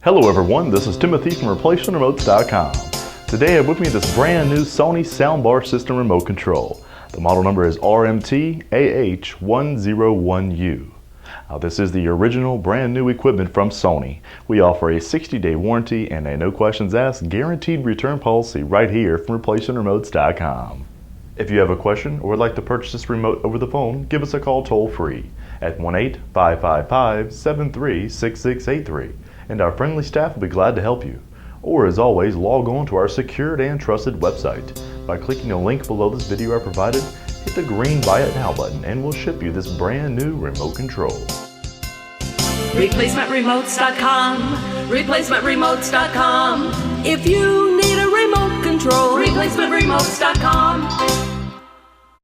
Hello everyone, this is Timothy from ReplacementRemotes.com. Today I have with me this brand new Sony soundbar system remote control. The model number is RMTAH101U. Now this is the original brand new equipment from Sony. We offer a 60-day warranty and a no questions asked guaranteed return policy right here from ReplacementRemotes.com. If you have a question or would like to purchase this remote over the phone, give us a call toll free at 1-855-553-6683. And our friendly staff will be glad to help you. Or as always, log on to our secured and trusted website. By clicking the link below this video I provided, hit the green Buy It Now button and we'll ship you this brand new remote control. ReplacementRemotes.com, ReplacementRemotes.com. If you need a remote control, ReplacementRemotes.com.